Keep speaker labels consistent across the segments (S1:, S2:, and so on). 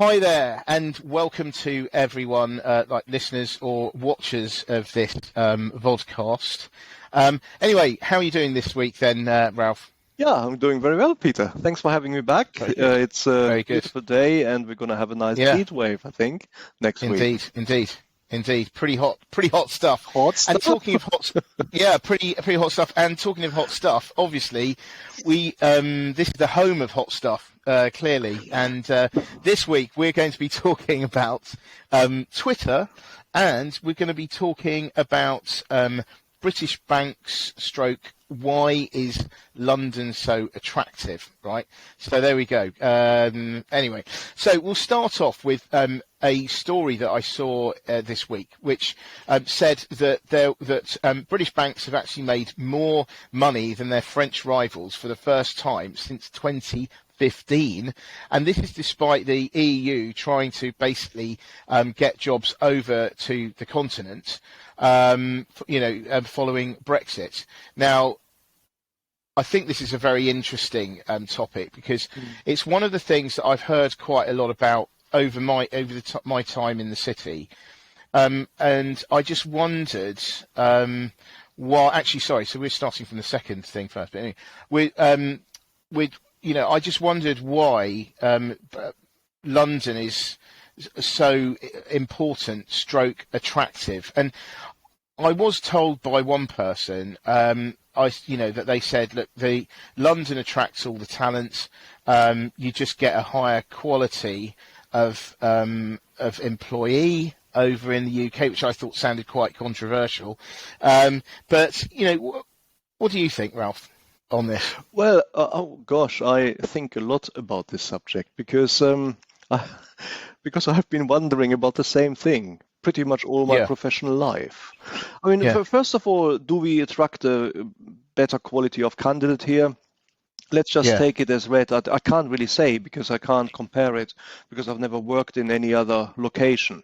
S1: Hi there, and welcome to everyone, like listeners or watchers of this vodcast. Anyway, how are you doing this week then, Ralph?
S2: Yeah, I'm doing very well, Peter. Thanks for having me back.
S1: Very good.
S2: It's a
S1: Very good.
S2: beautiful day, and we're going to have a nice
S1: Yeah,
S2: heat wave, I think, next week.
S1: indeed. Pretty hot stuff.
S2: Hot
S1: And
S2: stuff?
S1: talking of pretty hot stuff. And talking of hot stuff, obviously, this is the home of hot stuff, clearly. And this week we're going to be talking about Twitter, and we're going to be talking about British banks stroke why is London so attractive, right? So there we go. Anyway, so we'll start off with a story that I saw this week, which said that British banks have actually made more money than their French rivals for the first time since 2015, and this is despite the EU trying to basically get jobs over to the continent, following Brexit. Now, I think this is a very interesting topic because it's one of the things that I've heard quite a lot about over my time in the city, and I just wondered. Sorry. So we're starting from the second thing first, but anyway, I just wondered why London is so important, stroke attractive, and I was told by one person, that they said, look, the London attracts all the talent. You just get a higher quality of employee over in the UK, which I thought sounded quite controversial. But what do you think, Ralph, on this?
S2: Well, I think a lot about this subject because I've been wondering about the same thing pretty much all my professional life. I mean, first of all, do we attract a better quality of candidate here? Let's just take it as read. I can't really say because I can't compare it because I've never worked in any other location.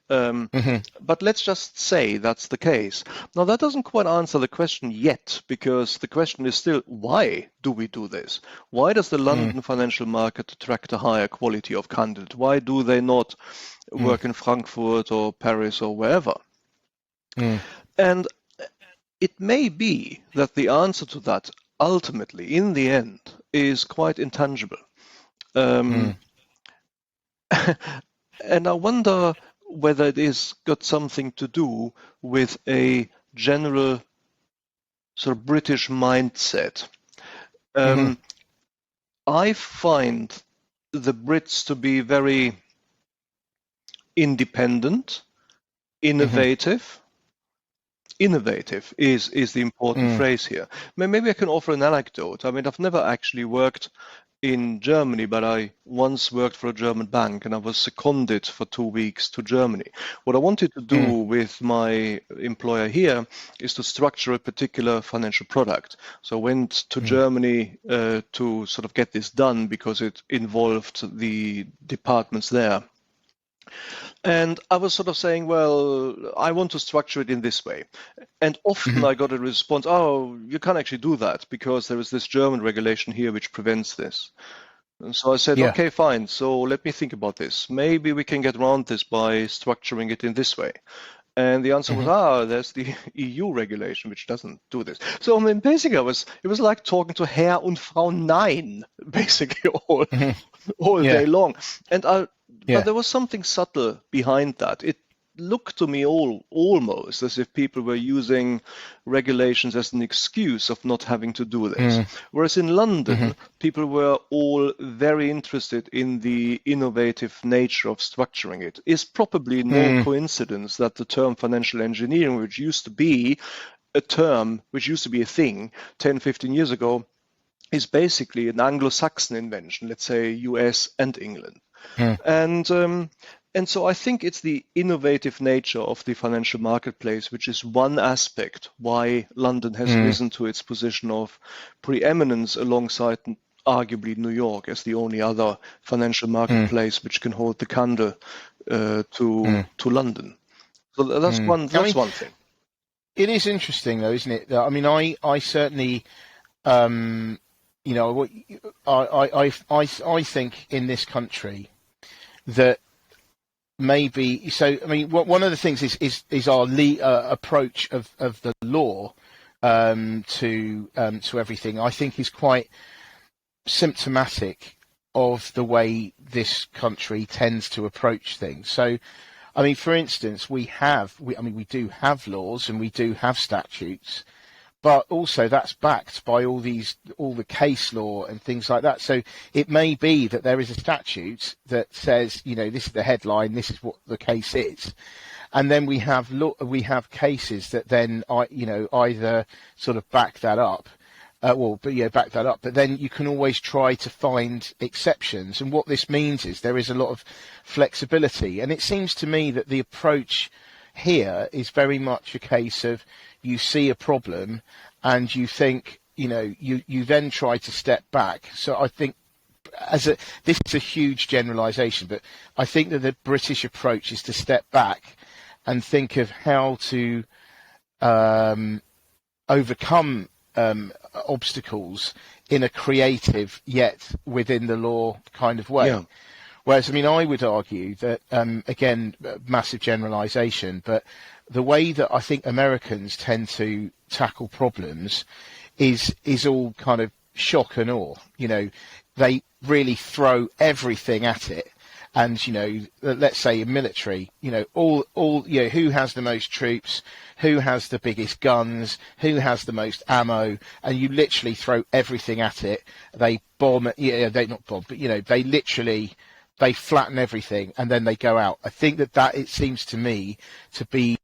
S2: But let's just say that's the case. Now, that doesn't quite answer the question yet, because the question is still, why do we do this? Why does the London financial market attract a higher quality of candidate? Why do they not work in Frankfurt or Paris or wherever? And it may be that the answer to that ultimately, in the end, is quite intangible. And I wonder whether it is got something to do with a general sort of British mindset. I find the Brits to be very independent, innovative. Innovative is the important phrase here. Maybe I can offer an anecdote. I mean, I've never actually worked in Germany, but I once worked for a German bank and I was seconded for 2 weeks to Germany. What I wanted to do with my employer here is to structure a particular financial product. So I went to Germany to sort of get this done because it involved the departments there. And I was sort of saying, well, I want to structure it in this way. And often I got a response, oh, you can't actually do that because there is this German regulation here which prevents this. And so I said, okay, fine. So let me think about this. Maybe we can get around this by structuring it in this way. And the answer was, there's the EU regulation which doesn't do this. So I mean, basically, it was like talking to Herr und Frau Nein, basically all day long. And but there was something subtle behind that. It looked to me almost as if people were using regulations as an excuse of not having to do this. Whereas in London, people were all very interested in the innovative nature of structuring it. It's probably no coincidence that the term financial engineering, which used to be a thing 10, 15 years ago, is basically an Anglo-Saxon invention, let's say US and England. And so I think it's the innovative nature of the financial marketplace, which is one aspect why London has risen to its position of preeminence alongside arguably New York as the only other financial marketplace which can hold the candle to London. So that's one thing.
S1: It is interesting, though, isn't it? I mean, I certainly, I think in this country, that maybe. So I mean, one of the things is our approach of the law to everything. I think is quite symptomatic of the way this country tends to approach things. So, I mean, for instance, we do have laws and we do have statutes, but also that's backed by all the case law and things like that. So it may be that there is a statute that says, this is the headline, this is what the case is. And then we have cases that then, either sort of back that up. Back that up. But then you can always try to find exceptions. And what this means is there is a lot of flexibility. And it seems to me that the approach here is very much a case of you see a problem and you think, you then try to step back. So I think this is a huge generalisation, but I think that the British approach is to step back and think of how to overcome obstacles in a creative yet within the law kind of way. Yeah. Whereas, I mean, I would argue that, again, massive generalisation, but the way that I think Americans tend to tackle problems is all kind of shock and awe. They really throw everything at it. And, let's say in military, who has the most troops, who has the biggest guns, who has the most ammo, and you literally throw everything at it. They bomb it, they not bomb, but, they flatten everything and then they go out. I think that it seems to me to be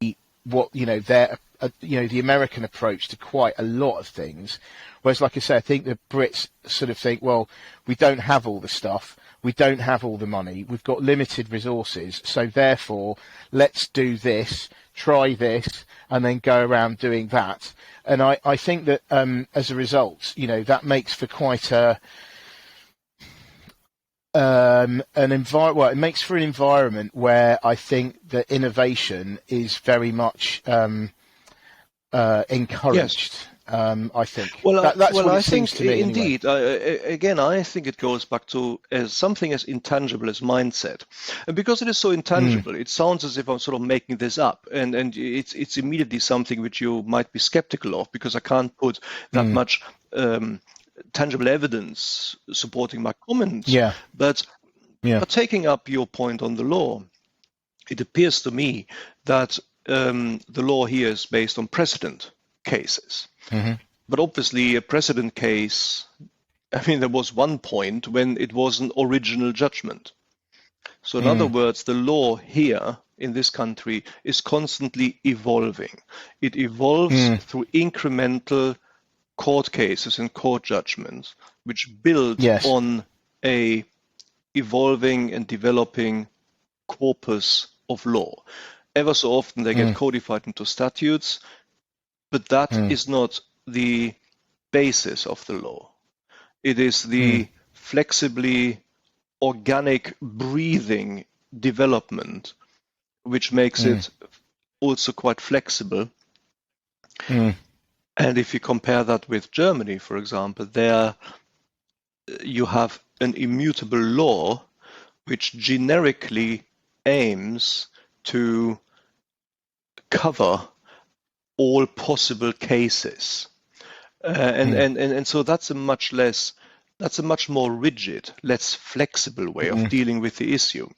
S1: what, their, the American approach to quite a lot of things. Whereas, like I say, I think the Brits sort of think, well, we don't have all the stuff. We don't have all the money. We've got limited resources. So therefore, let's do this, try this, and then go around doing that. And I think that as a result, that makes for quite it makes for an environment where I think that innovation is very much encouraged. Yes. I think. That's what it seems to me.
S2: Indeed. Again, I think it goes back to something as intangible as mindset, and because it is so intangible, it sounds as if I'm sort of making this up, and it's immediately something which you might be skeptical of because I can't put that much tangible evidence supporting my comments.
S1: Yeah.
S2: But taking up your point on the law, it appears to me that the law here is based on precedent cases. Mm-hmm. But obviously a precedent case, there was one point when it was an original judgment. So in other words, the law here in this country is constantly evolving. It evolves through incremental court cases and court judgments, which build on a evolving and developing corpus of law. Ever so often they get codified into statutes, but that is not the basis of the law. It is the flexibly organic breathing development which makes it also quite flexible. And if you compare that with Germany, for example, there you have an immutable law which generically aims to cover all possible cases, and so that's a much more rigid, less flexible way of dealing with the issue.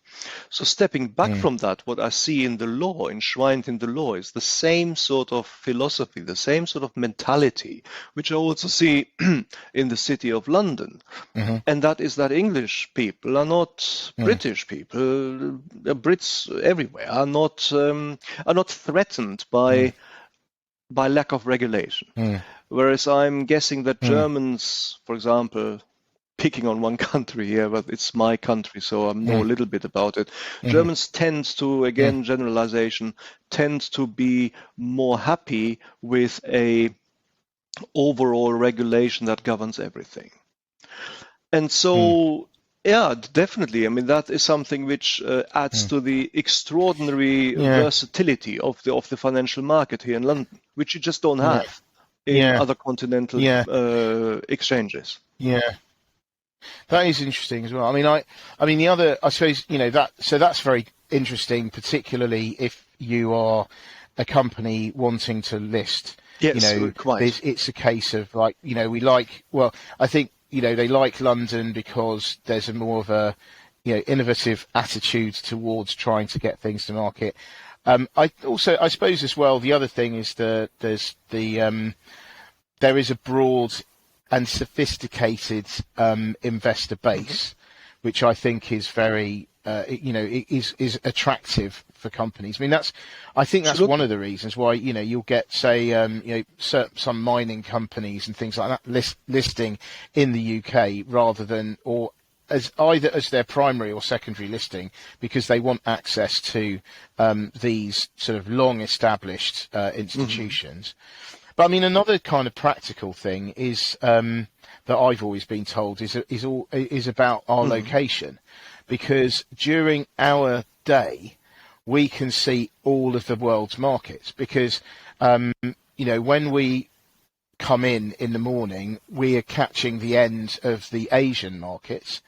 S2: So stepping back from that, what I see in the law, enshrined in the law, is the same sort of philosophy, the same sort of mentality, which I also see in the city of London, and that is that English people are not British people. Brits everywhere are not threatened by lack of regulation. Whereas I'm guessing that Germans, for example, picking on one country here, but it's my country, so I know a little bit about it. Germans tend to, again, generalization, tend to be more happy with a overall regulation that governs everything. And so, definitely. That is something which adds to the extraordinary versatility of the financial market here in London, which you just don't have in other continental exchanges.
S1: Yeah. That is interesting as well. I mean, the other, I suppose, that's very interesting, particularly if you are a company wanting to list.
S2: Yes, quite.
S1: It's a case of like, I think, they like London because there's a more of a, innovative attitude towards trying to get things to market. I suppose as well, the other thing is there is a broad and sophisticated investor base, which I think is very, is attractive for companies. I mean, I think that's one of the reasons why, you'll get, say, some mining companies and things like that listing in the UK rather than, or as either as their primary or secondary listing, because they want access to these sort of long established institutions. But I mean, another kind of practical thing is that I've always been told is about our location, because during our day we can see all of the world's markets. Because when we come in the morning, we are catching the end of the Asian markets.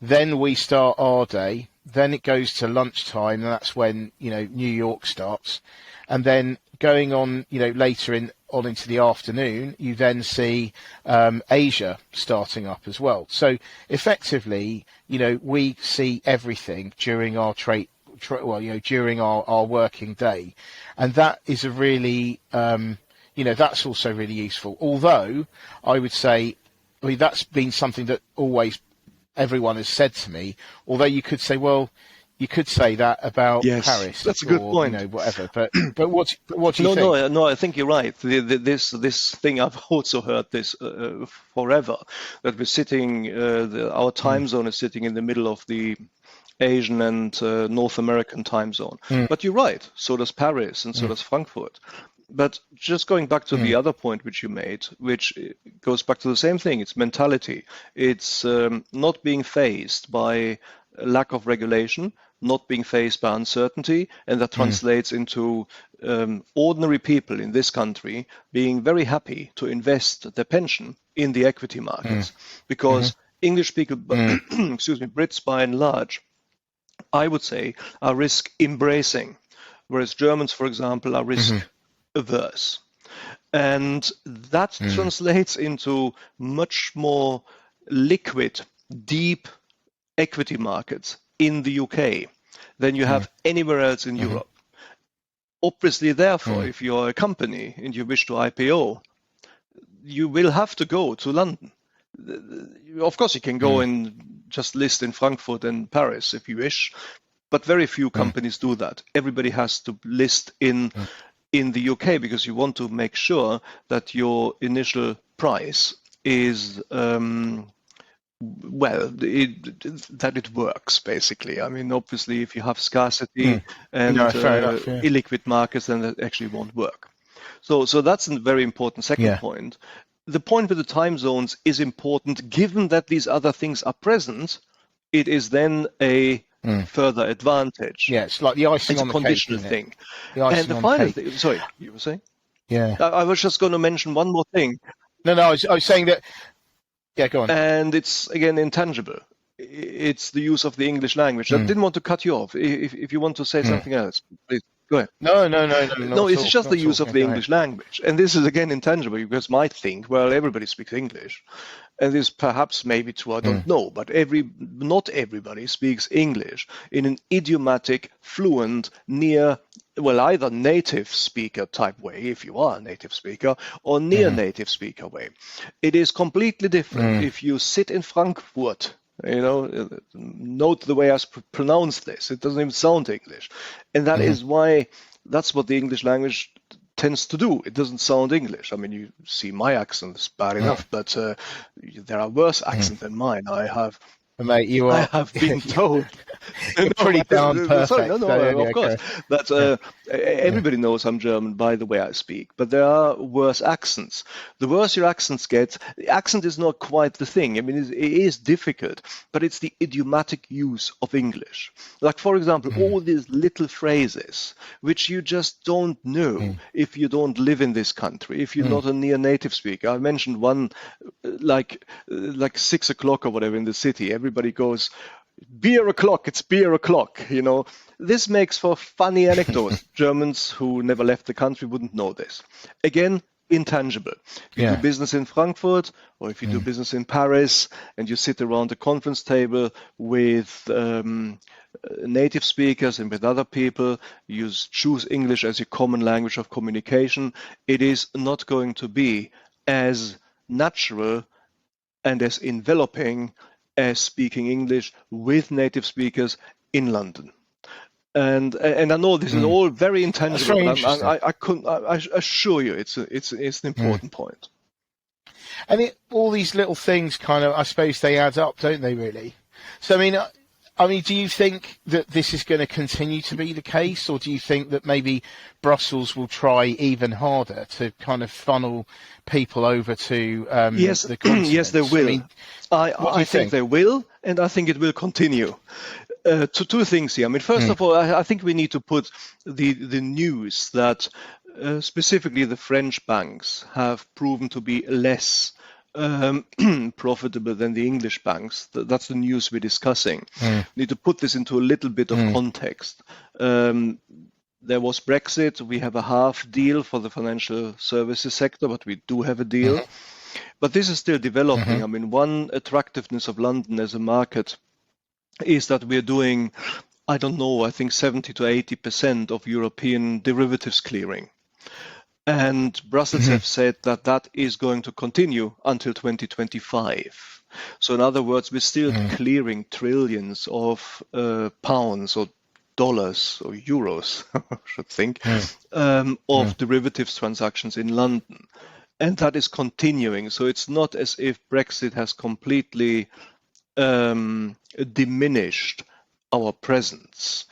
S1: Then we start our day. Then it goes to lunchtime, and that's when New York starts, and then going on later on into the afternoon, you then see Asia starting up as well. So effectively, we see everything during our during our working day, and that is a really that's also really useful. Although I would say, that's been something that always everyone has said to me. Although you could say, well, you could say that about Paris.
S2: That's a good point.
S1: Whatever. But what do you think?
S2: No, I think you're right. This thing, I've also heard this forever, that we're sitting, our time zone is sitting in the middle of the Asian and North American time zone. But you're right. So does Paris, and so does Frankfurt. But just going back to the other point which you made, which goes back to the same thing, it's mentality. It's not being fazed by lack of regulation, not being faced by uncertainty, and that translates into ordinary people in this country being very happy to invest their pension in the equity markets, because English people, Brits by and large, I would say, are risk embracing, whereas Germans, for example, are risk averse. And that translates into much more liquid, deep equity markets in the UK than you have anywhere else in Europe. Obviously, therefore, if you're a company and you wish to IPO, you will have to go to London. Of course, you can go and just list in Frankfurt and Paris if you wish, but very few companies do that. Everybody has to list in the UK, because you want to make sure that your initial price is that it works, basically. I mean, obviously, if you have scarcity and illiquid markets, then that actually won't work. So that's a very important second point. The point with the time zones is important, given that these other things are present. It is then a further advantage.
S1: Yeah, it's like the icing on the cake. It's a conditional
S2: thing. And the final thing, sorry, you were saying?
S1: Yeah.
S2: I was just going to mention one more thing.
S1: No, I was saying that. Yeah, go on.
S2: And it's, again, intangible. It's the use of the English language. I didn't want to cut you off. If you want to say something else, please go ahead.
S1: No,
S2: it's just the use of the English language. And this is, again, intangible. You guys might think, well, everybody speaks English. And this perhaps maybe true, I don't know. But not everybody speaks English in an idiomatic, fluent, either native speaker type way, if you are a native speaker, or near native speaker way. It is completely different if you sit in Frankfurt. Note the way I pronounce this. It doesn't even sound English. And that is why that's what the English language tends to do. It doesn't sound English. I mean, you see my accent is bad enough, but there are worse accents than mine. I have been told
S1: You're pretty darn
S2: Sorry,
S1: perfect.
S2: no,
S1: So, yeah,
S2: of course.
S1: okay.
S2: But everybody knows I'm German by the way I speak. But there are worse accents. The worse your accents get, the accent is not quite the thing. I mean, it is difficult, but it's the idiomatic use of English. Like, for example, all these little phrases which you just don't know if you don't live in this country, if you're not a near native speaker. I mentioned one, like 6 o'clock or whatever in the city. Everybody goes, beer o'clock, it's beer o'clock, you know. This makes for funny anecdotes. Germans who never left the country wouldn't know this. Again, intangible. If you do business in Frankfurt or if you do business in Paris and you sit around a conference table with native speakers and with other people, you choose English as your common language of communication, it is not going to be as natural and as enveloping as speaking English with native speakers in London. And I know this is all very intangible,
S1: very
S2: but
S1: interesting.
S2: I assure you it's an important point.
S1: And all these little things kind of, I suppose they add up, don't they, really? So, I mean, do you think that this is going to continue to be the case, or do you think that maybe Brussels will try even harder to kind of funnel people over to
S2: Yes,
S1: the continent?
S2: yes, they will.
S1: I mean,
S2: I think they will, and I think it will continue. Two things here. I mean, first of all, I think we need to put the news that specifically the French banks have proven to be less profitable than the English banks. That's the news we're discussing. We need to put this into a little bit of context. There was Brexit. We have a half deal for the financial services sector, but we do have a deal. But this is still developing. I mean, one attractiveness of London as a market is that we're doing, I don't know, I think 70 to 80% of European derivatives clearing. And Brussels have said that that is going to continue until 2025. So in other words, we're still clearing trillions of pounds or dollars or euros, I should think, of derivatives transactions in London. And that is continuing. So it's not as if Brexit has completely diminished our presence.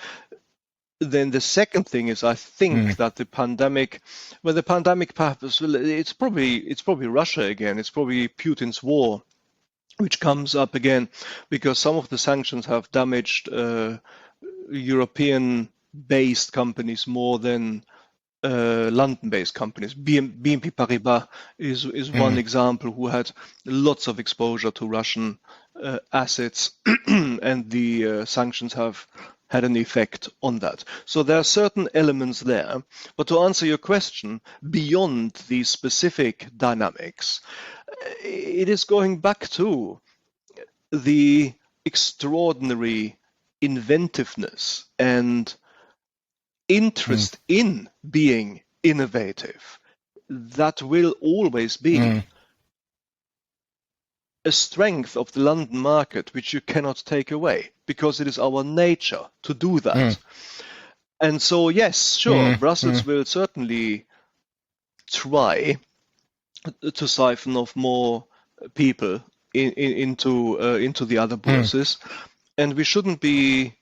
S2: Then the second thing is, I think that the pandemic perhaps it's probably Russia again. It's probably Putin's war, which comes up again because some of the sanctions have damaged European-based companies more than London-based companies. BNP Paribas is one example who had lots of exposure to Russian assets, and the sanctions have had an effect on that. So there are certain elements there. But to answer your question, beyond these specific dynamics, it is going back to the extraordinary inventiveness and interest in being innovative that will always be a strength of the London market, which you cannot take away, because it is our nature to do that. And so, yes, sure, Brussels will certainly try to siphon off more people into the other bourses, and we shouldn't be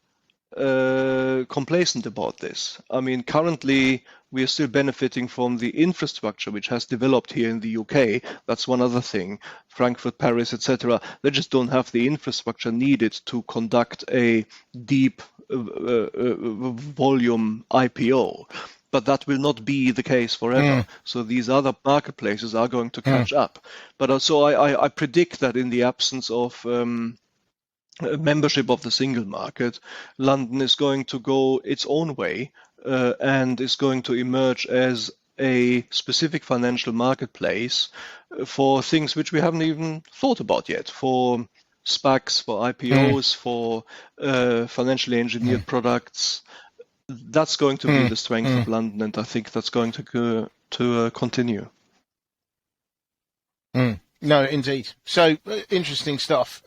S2: complacent about this. I mean, currently we are still benefiting from the infrastructure which has developed here in the UK. That's one other thing. Frankfurt, Paris, etc. They just don't have the infrastructure needed to conduct a deep volume IPO. But that will not be the case forever. So these other marketplaces are going to catch up. But also I predict that in the absence of membership of the single market, London is going to go its own way and is going to emerge as a specific financial marketplace for things which we haven't even thought about yet, for SPACs, for IPOs, for financially engineered products. That's going to be the strength of London, and I think that's going to continue.
S1: No, indeed. So interesting stuff.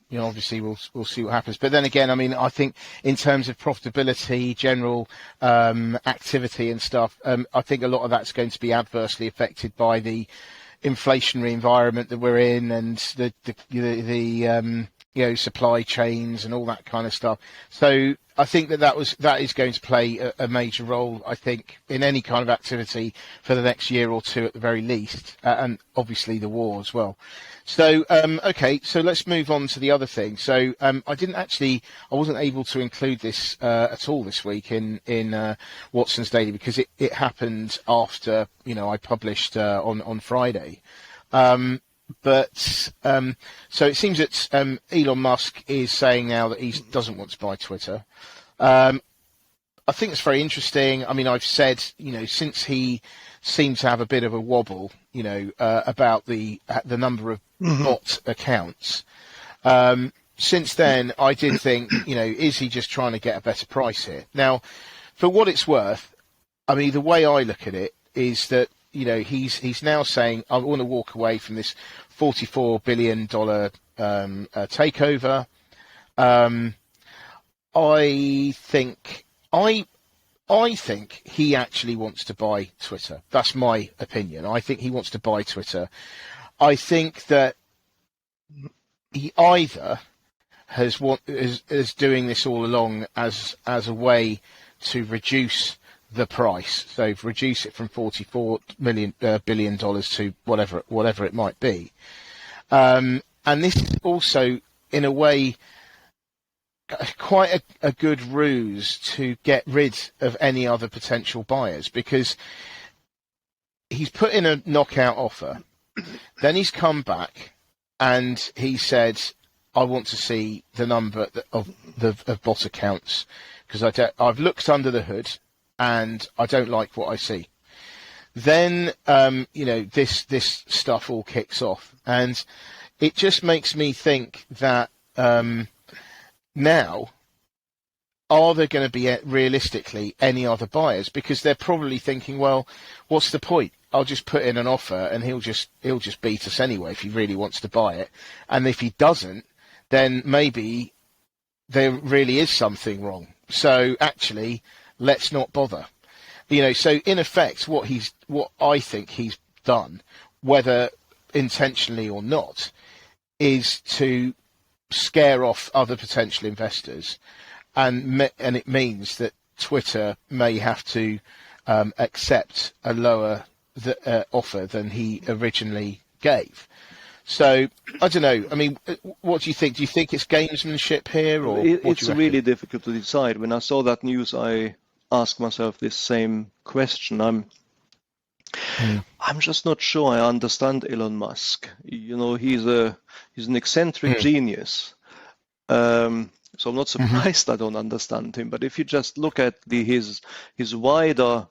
S1: Obviously we'll see what happens. But then again, I mean, I think in terms of profitability, general activity and stuff, I think a lot of that's going to be adversely affected by the inflationary environment that we're in, and the supply chains and all that kind of stuff. So I think that is going to play a major role, I think, in any kind of activity for the next year or two at the very least, and obviously the war as well. So, okay, so let's move on to the other thing. So I wasn't able to include this at all this week in Watson's Daily because it happened after, I published on Friday. So it seems that Elon Musk is saying now that he doesn't want to buy Twitter. I think it's very interesting. I mean, I've said, since he seemed to have a bit of a wobble, about the number of bot accounts. Since then, I did think, is he just trying to get a better price here? Now, for what it's worth, I mean, the way I look at it is that, he's now saying, I want to walk away from this $44 billion takeover. I think he actually wants to buy Twitter. That's my opinion. I think he wants to buy Twitter. I think that he either is doing this all along as a way to reduce the price, so reduce it from $44 billion to whatever it might be, and this is also, in a way, quite a good ruse to get rid of any other potential buyers, because he's put in a knockout offer, then he's come back and he said, I want to see the number of bot accounts, because I've looked under the hood and I don't like what I see. Then, this stuff all kicks off, and it just makes me think that now, are there going to be realistically any other buyers? Because they're probably thinking, well, what's the point? I'll just put in an offer and he'll just beat us anyway if he really wants to buy it. And if he doesn't, then maybe there really is something wrong. So actually, let's not bother. So in effect, what I think he's done, whether intentionally or not, is to scare off other potential investors, and it means that Twitter may have to accept a lower offer than he originally gave. So I don't know. I mean, what do you think? Do you think it's gamesmanship here, or
S2: it's really difficult to decide? When I saw that news, I asked myself this same question. I'm just not sure I understand Elon Musk. He's an eccentric genius. So I'm not surprised I don't understand him. But if you just look at his wider,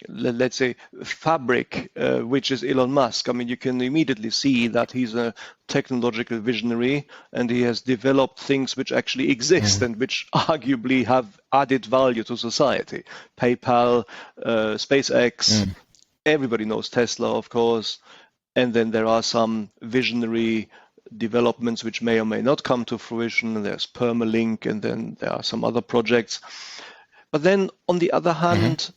S2: let's say, fabric, which is Elon Musk, I mean, you can immediately see that he's a technological visionary, and he has developed things which actually exist and which arguably have added value to society. PayPal, SpaceX, everybody knows Tesla, of course. And then there are some visionary developments which may or may not come to fruition. There's Permalink, and then there are some other projects. But then, on the other hand,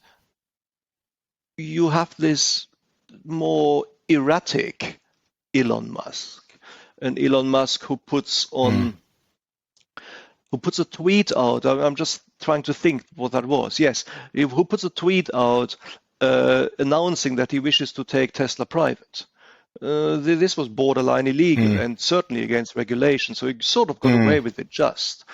S2: you have this more erratic Elon Musk, an Elon Musk who puts a tweet out. I'm just trying to think what that was. Yes, who puts a tweet out announcing that he wishes to take Tesla private. This was borderline illegal and certainly against regulation, so he sort of got away with it just.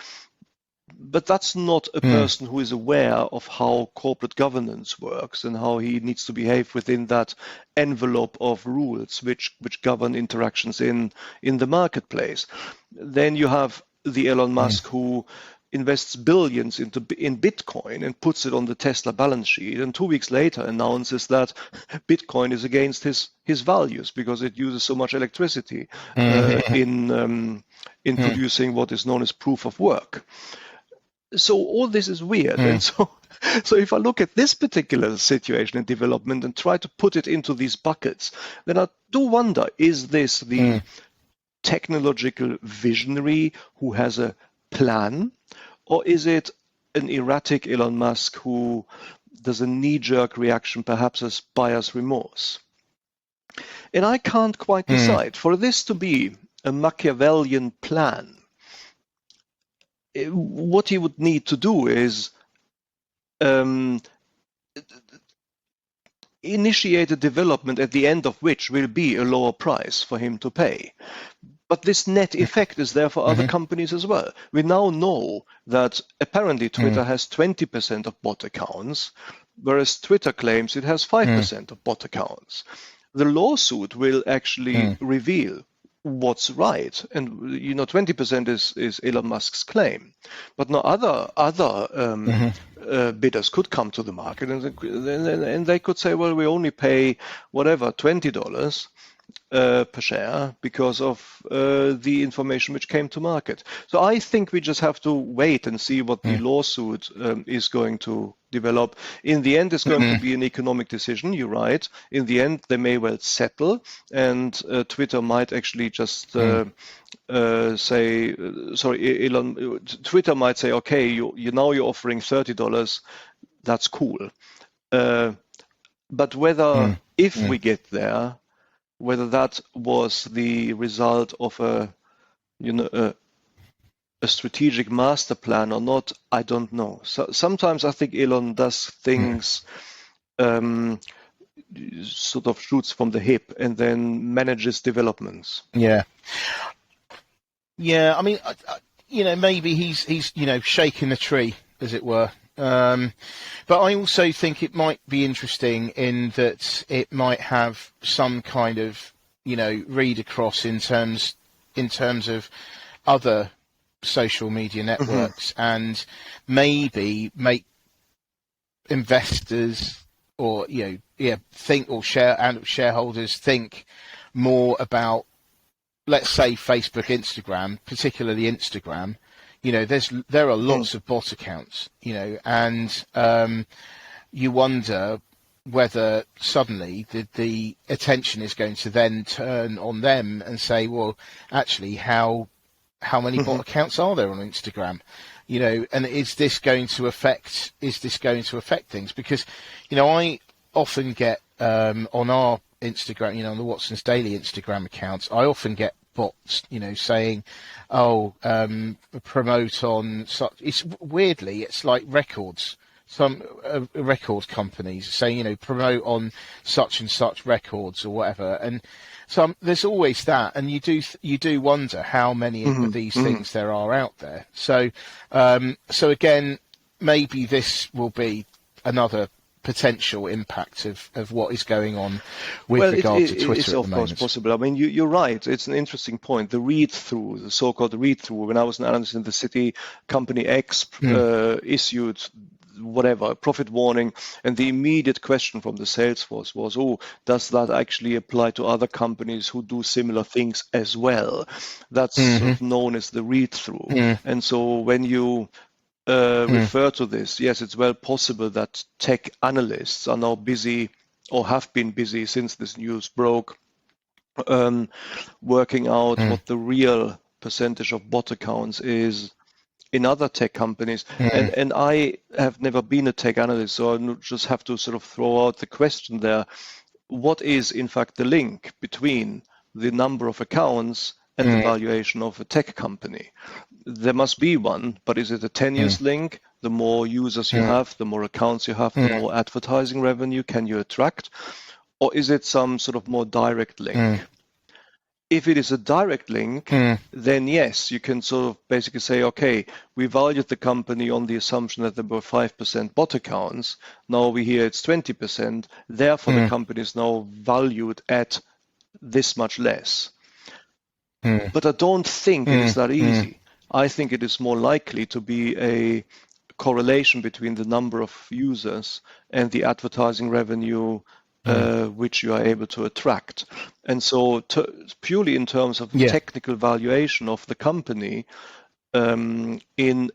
S2: But that's not a person who is aware of how corporate governance works and how he needs to behave within that envelope of rules which govern interactions in the marketplace. Then you have the Elon Musk who invests billions in Bitcoin and puts it on the Tesla balance sheet, and 2 weeks later announces that Bitcoin is against his values because it uses so much electricity in producing what is known as proof of work. So all this is weird. And so if I look at this particular situation and development and try to put it into these buckets, then I do wonder, is this the technological visionary who has a plan, or is it an erratic Elon Musk who does a knee-jerk reaction, perhaps as buyer's remorse? And I can't quite decide. For this to be a Machiavellian plan. What he would need to do is initiate a development at the end of which will be a lower price for him to pay. But this net effect is there for other companies as well. We now know that apparently Twitter has 20% of bot accounts, whereas Twitter claims it has 5% of bot accounts. The lawsuit will actually reveal what's right, and 20% is Elon Musk's claim, but no other bidders could come to the market and they could say, well, we only pay whatever $20 per share because of the information which came to market. So I think we just have to wait and see what the lawsuit is going to develop. In the end, it's going to be an economic decision. You're right. In the end, they may well settle, and Twitter might actually just say, sorry, Elon. Twitter might say, okay, you're offering $30. That's cool. But whether if we get there, whether that was the result of a strategic master plan or not, I don't know. So sometimes I think Elon does things sort of shoots from the hip and then manages developments.
S1: Yeah. I mean, maybe he's shaking the tree, as it were. But I also think it might be interesting in that it might have some kind of, read across in terms of other social media networks, and maybe make investors or think, or shareholders think more about, let's say, Facebook, Instagram, particularly Instagram. There are lots of bot accounts, and you wonder whether suddenly the attention is going to then turn on them and say, well, actually, how many bot accounts are there on Instagram? And is this going to affect things? Because, I often get on our Instagram, on the Watson's Daily Instagram accounts, I often get bots, saying, promote on such. It's like records. Some record companies saying, promote on such and such records or whatever, and so there's always that, and you do wonder how many of these things there are out there. So again, maybe this will be another potential impact of what is going on with regard to Twitter.
S2: It's
S1: at the
S2: of course
S1: moment.
S2: possible. I mean, you're right. It's an interesting point. The read-through, the so-called read-through. When I was an analyst in the city, company X issued whatever profit warning, and the immediate question from the sales force was, does that actually apply to other companies who do similar things as well? That's sort of known as the read-through. And so when you refer to this, yes, it's well possible that tech analysts are now busy, or have been busy since this news broke, working out what the real percentage of bot accounts is in other tech companies. And I have never been a tech analyst, so I just have to sort of throw out the question there. What is, in fact, the link between the number of accounts and the valuation of a tech company? There must be one, but is it a tenuous link? The more users you have, the more accounts you have, the more advertising revenue can you attract? Or is it some sort of more direct link? If it is a direct link, then yes, you can sort of basically say, okay, we valued the company on the assumption that there were 5% bot accounts. Now we hear it's 20%. Therefore, the company is now valued at this much less. But I don't think it is that easy. I think it is more likely to be a correlation between the number of users and the advertising revenue which you are able to attract. And so purely in terms of technical valuation of the company, in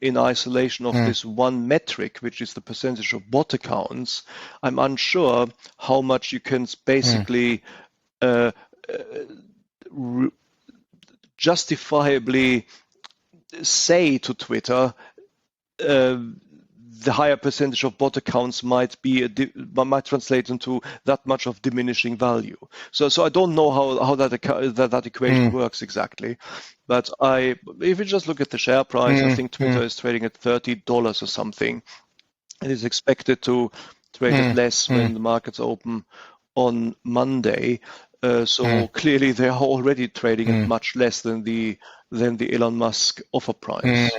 S2: isolation of this one metric, which is the percentage of bot accounts, I'm unsure how much you can basically justifiably say to Twitter, the higher percentage of bot accounts might translate into that much of diminishing value. So I don't know how that equation works exactly. But if you just look at the share price, I think Twitter is trading at $30 or something. It is expected to trade at less when the markets open on Monday. So clearly they are already trading at much less than the Elon Musk offer price.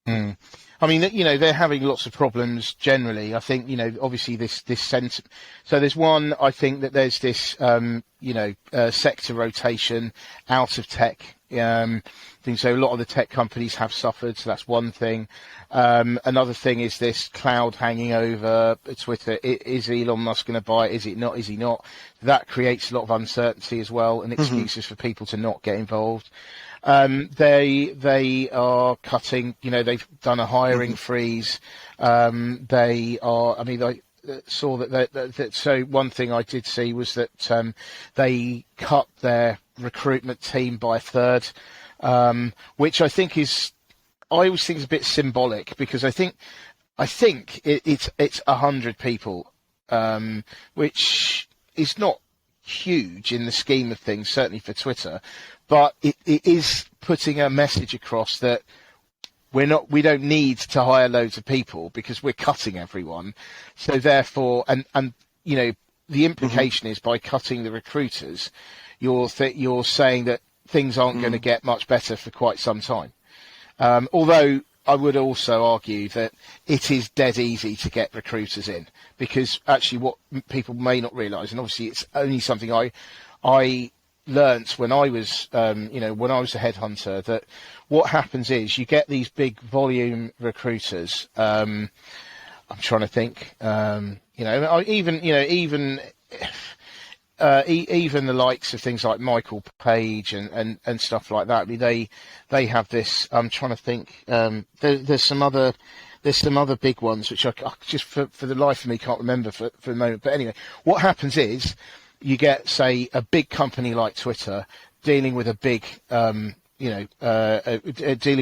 S1: I mean, they're having lots of problems generally. I think, obviously this sense. So there's one, I think that there's this, sector rotation out of tech. Thing. So a lot of the tech companies have suffered. So that's one thing. Another thing is this cloud hanging over Twitter. Is Elon Musk going to buy it? Is it not? Is he not? That creates a lot of uncertainty as well, and excuses for people to not get involved. They are cutting. They've done a hiring freeze. They are. I mean, I saw that. So one thing I did see was that they cut their recruitment team by a third, which I think is. I always think is a bit symbolic because I think it's 100 people, which is not huge in the scheme of things, certainly for Twitter, but it is putting a message across that we don't need to hire loads of people because we're cutting everyone. So therefore, and the implication is by cutting the recruiters, you're saying that things aren't going to get much better for quite some time. Although I would also argue that it is dead easy to get recruiters in because actually what people may not realise, and obviously it's only something I learnt when I was, when I was a headhunter, that what happens is you get these big volume recruiters. I'm trying to think, even the likes of things like Michael Page and stuff like that. I mean, they have this. I'm trying to think. There's some other big ones which I just for the life of me can't remember for the moment. But anyway, what happens is you get, say, a big company like Twitter dealing with a big dealing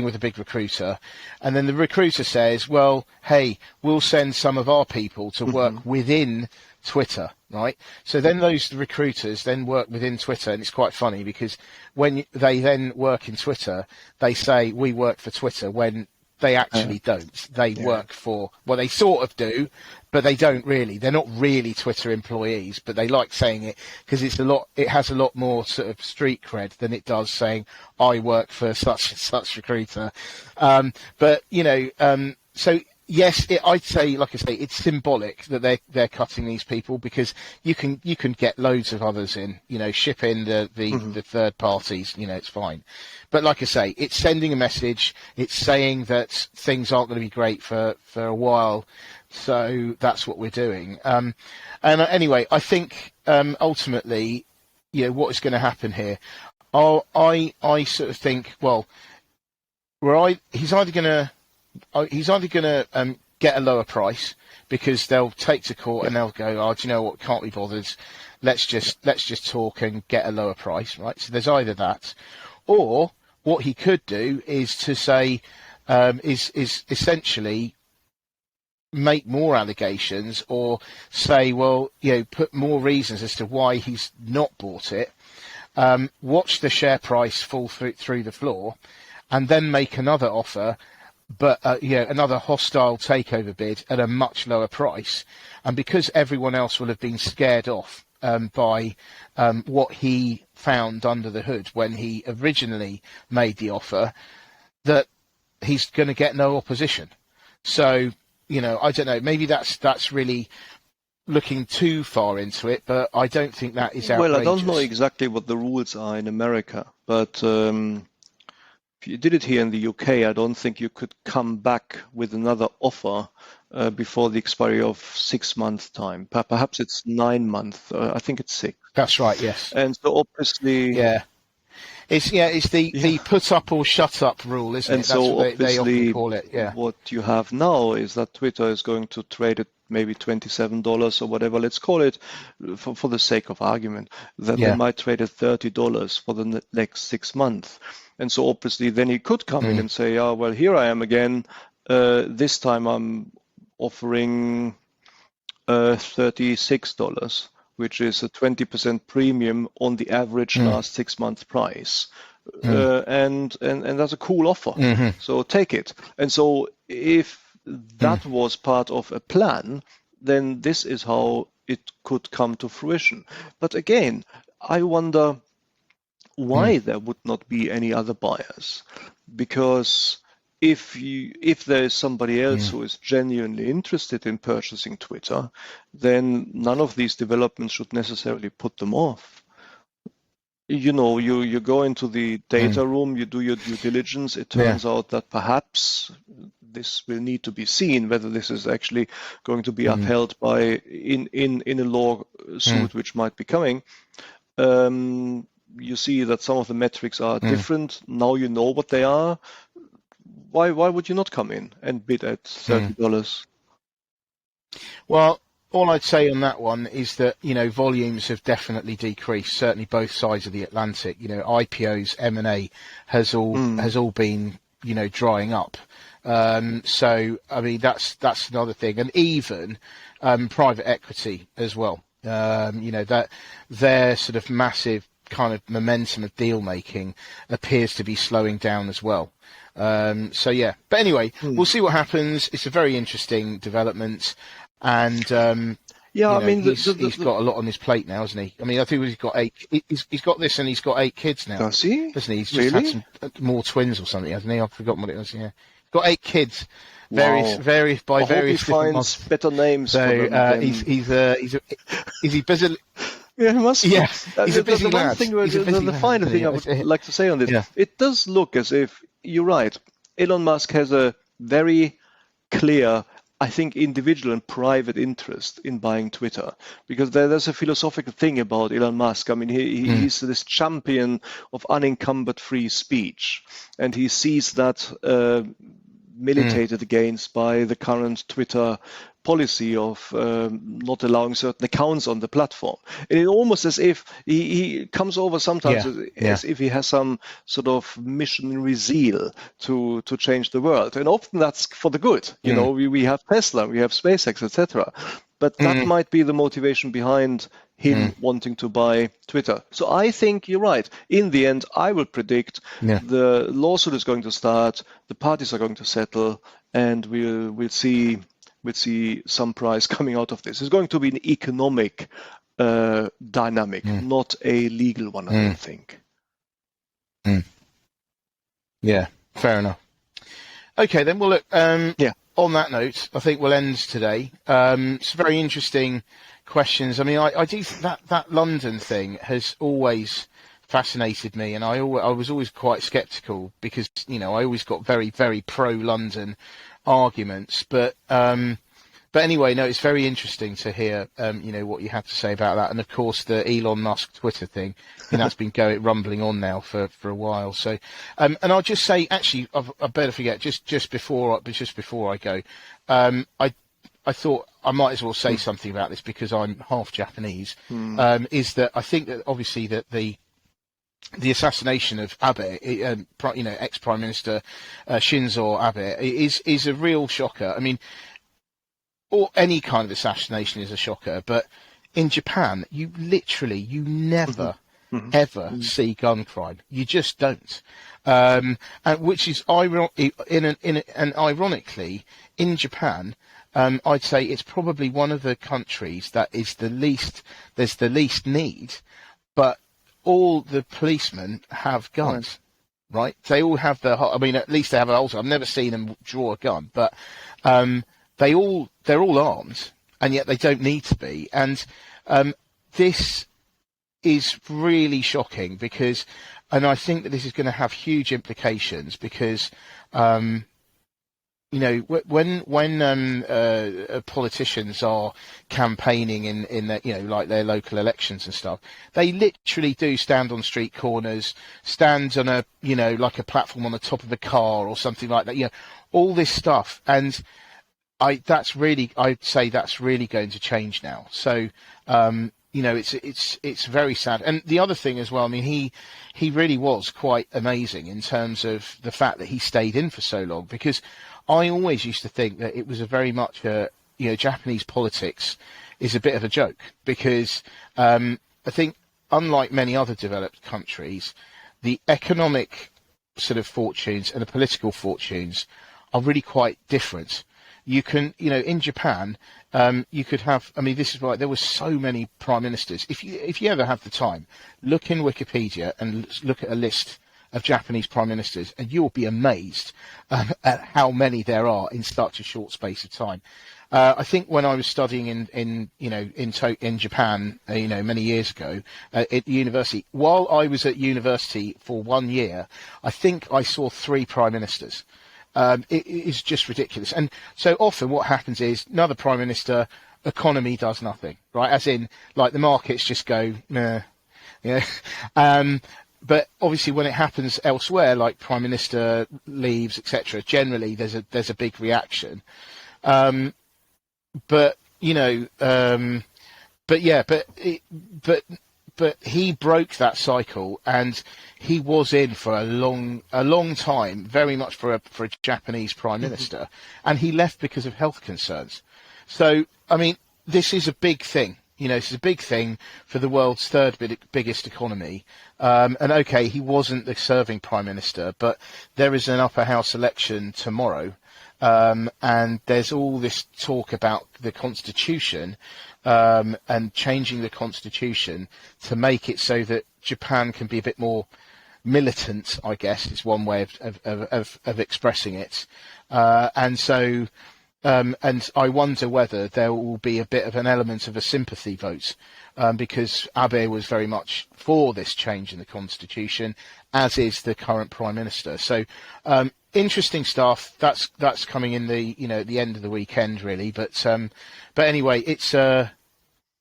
S1: with a big recruiter, and then the recruiter says, well, hey, we'll send some of our people to work within Twitter, right? So then those recruiters then work within Twitter, and it's quite funny because when they then work in Twitter, they say we work for Twitter when they actually don't. They work for, well, they sort of do, but they don't really. They're not really Twitter employees, but they like saying it because it has a lot more sort of street cred than it does saying I work for such and such recruiter. So yes, I'd say, like I say, it's symbolic that they're cutting these people because you can get loads of others in, ship in the third parties, it's fine. But like I say, it's sending a message. It's saying that things aren't going to be great for a while. So that's what we're doing. Anyway, I think ultimately, what is going to happen here? I sort of think, well, he's either going to get a lower price because they'll take to court and they'll go, oh, do you know what? Can't be bothered. Let's just talk and get a lower price, right? So there's either that, or what he could do is to say, is essentially make more allegations or say, well, put more reasons as to why he's not bought it. Watch the share price fall through the floor, and then make another offer. But another hostile takeover bid at a much lower price, and because everyone else will have been scared off by what he found under the hood when he originally made the offer, that he's going to get no opposition. So I don't know. Maybe that's really looking too far into it, but I don't think that is outrageous.
S2: Well, I don't know exactly what the rules are in America, but. If you did it here in the UK, I don't think you could come back with another offer before the expiry of 6 months' time. Perhaps it's 9 months. I think it's 6.
S1: That's right. Yes.
S2: And so obviously,
S1: it's the put up or shut up rule, isn't it? That's
S2: so
S1: what they often call it. Yeah.
S2: What you have now is that Twitter is going to trade at maybe $27 or whatever. Let's call it, for the sake of argument, that they might trade at $30 for the next 6 months. And so obviously then he could come in and say, oh, well, here I am again. This time I'm offering $36, which is a 20% premium on the average last 6 months price. And that's a cool offer. So take it. And so if that was part of a plan, then this is how it could come to fruition. But again, I wonder why there would not be any other buyers. Because if there is somebody else who is genuinely interested in purchasing Twitter, then none of these developments should necessarily put them off. You go into the data room, you do your due diligence. It turns out that perhaps this will need to be seen whether this is actually going to be upheld by in a lawsuit which might be coming. You see that some of the metrics are different. Now you know what they are. Why would you not come in and bid at $30?
S1: Well, all I'd say on that one is that, volumes have definitely decreased, certainly both sides of the Atlantic. IPOs, M&A has all been, drying up. So, I mean, that's another thing. And even private equity as well. That their sort of massive kind of momentum of deal making appears to be slowing down as well. So yeah, but anyway, we'll see what happens. It's a very interesting development, and he's got a lot on his plate now, hasn't he? I mean, I think he's got 8. He's got this, and he's got 8 kids now.
S2: Does he?
S1: Doesn't he? He's just had some more twins or something, hasn't he? I've forgotten what it was. Yeah, got 8 kids. Various
S2: I
S1: various
S2: hope he finds better names.
S1: So
S2: for them
S1: is he busy?
S2: Yeah, he must.
S1: Yeah, he's a busy lad.
S2: The final thing I would like to say on this, it does look as if, you're right, Elon Musk has a very clear, I think, individual and private interest in buying Twitter, because there's a philosophical thing about Elon Musk. I mean, he's this champion of unencumbered free speech, and he sees that militated against by the current Twitter policy of not allowing certain accounts on the platform. And it's almost as if he comes over sometimes as if he has some sort of missionary zeal to change the world. And often that's for the good. We have Tesla, we have SpaceX, etc. But that might be the motivation behind him wanting to buy Twitter. So I think you're right. In the end, I will predict the lawsuit is going to start, the parties are going to settle, and we'll see some price coming out of this. It's going to be an economic dynamic, not a legal one, I don't think.
S1: Yeah, fair enough. Okay, then we'll look. On that note, I think we'll end today. It's very interesting questions. I mean, I do that London thing has always fascinated me, and I was always quite sceptical because I always got very, very pro-London arguments, but anyway, no, it's very interesting to hear what you had to say about that, and of course the Elon Musk Twitter thing, that's been rumbling on now for a while. So, and I'll just say, actually, I better forget just before I go, I thought I might as well say something about this because I'm half Japanese. Is that I think that obviously that the assassination of Abe, ex-Prime Minister Shinzo Abe, is a real shocker. I mean, or any kind of assassination is a shocker, but in Japan, you never, ever see gun crime. You just don't. And which is ironically, in Japan, I'd say it's probably one of the countries that is there's the least need, but all the policemen have guns, right? They all have at least they have an holster. I've never seen them draw a gun, but they're all armed, and yet they don't need to be. And this is really shocking and I think that this is going to have huge implications because, when politicians are campaigning in their, like their local elections and stuff, they literally do stand on street corners, stand on like a platform on the top of a car or something like that. All this stuff, and I'd say that's really going to change now. So, it's very sad. And the other thing as well, I mean, he really was quite amazing in terms of the fact that he stayed in for so long, because I always used to think that it was a very much Japanese politics is a bit of a joke, because I think unlike many other developed countries, the economic sort of fortunes and the political fortunes are really quite different. You can, in Japan, you could have. I mean, this is why there were so many prime ministers. If you ever have the time, look in Wikipedia and look at a list of Japanese prime ministers, and you'll be amazed at how many there are in such a short space of time. I think when I was studying in Japan, many years ago at university, while I was at university for 1 year, I think I saw 3 prime ministers. It is just ridiculous. And so often what happens is another prime minister, economy does nothing, right? As in, like, the markets just go, nah, but obviously when it happens elsewhere, like prime minister leaves, etc., generally there's a big reaction. But he broke that cycle, and he was in for a long time, very much for a Japanese prime minister, and he left because of health concerns. So, I mean, this is a big thing. This is a big thing for the world's third biggest economy. And okay, he wasn't the serving prime minister, but there is an upper house election tomorrow. And there's all this talk about the constitution, and changing the constitution to make it so that Japan can be a bit more militant, I guess, is one way of expressing it. And so, and I wonder whether there will be a bit of an element of a sympathy vote, because Abe was very much for this change in the constitution, as is the current prime minister. So, interesting stuff. That's coming in the the end of the weekend, really. But anyway, it's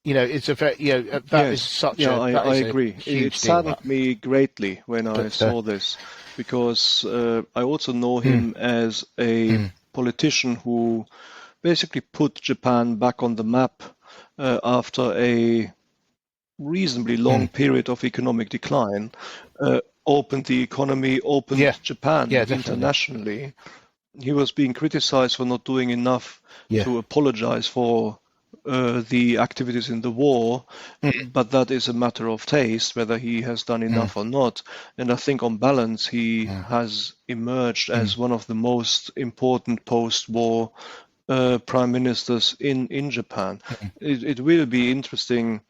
S1: it's a very is such a
S2: I agree. It saddened
S1: deal,
S2: me greatly when I saw this, because I also know him as a politician who basically put Japan back on the map after a reasonably long period of economic decline. Opened the economy, opened Japan internationally. He was being criticized for not doing enough to apologize for the activities in the war, but that is a matter of taste, whether he has done enough or not. And I think on balance, he has emerged as one of the most important post-war prime ministers in Japan. It will be interesting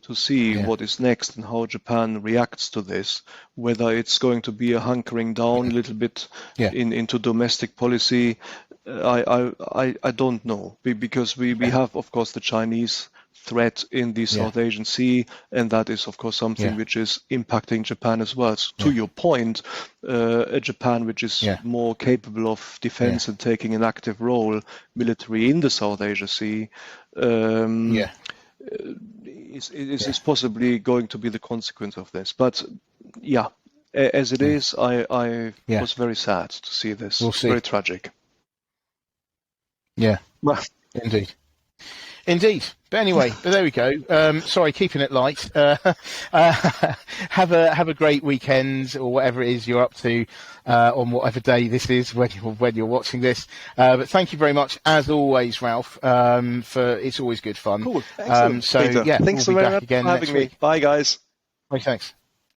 S2: to see what is next and how Japan reacts to this, whether it's going to be a hunkering down a little bit into domestic policy. I don't know, because we have, of course, the Chinese threat in the South Asian Sea, and that is, of course, something which is impacting Japan as well. So to your point, a Japan which is more capable of defense and taking an active role military in the South Asia Sea is possibly going to be the consequence of this. But as it is, I was very sad to see this.
S1: We'll see.
S2: Very tragic.
S1: Yeah, indeed. But anyway, there we go. Sorry, keeping it light. Have a great weekend, or whatever it is you're up to on whatever day this is when you're watching this. But thank you very much, as always, Ralph. It's always good fun.
S2: Cool. Excellent.
S1: So
S2: Peter,
S1: yeah,
S2: thanks
S1: we'll be
S2: very
S1: back
S2: much
S1: again
S2: for having
S1: next
S2: me.
S1: week.
S2: Bye, guys.
S1: Thanks.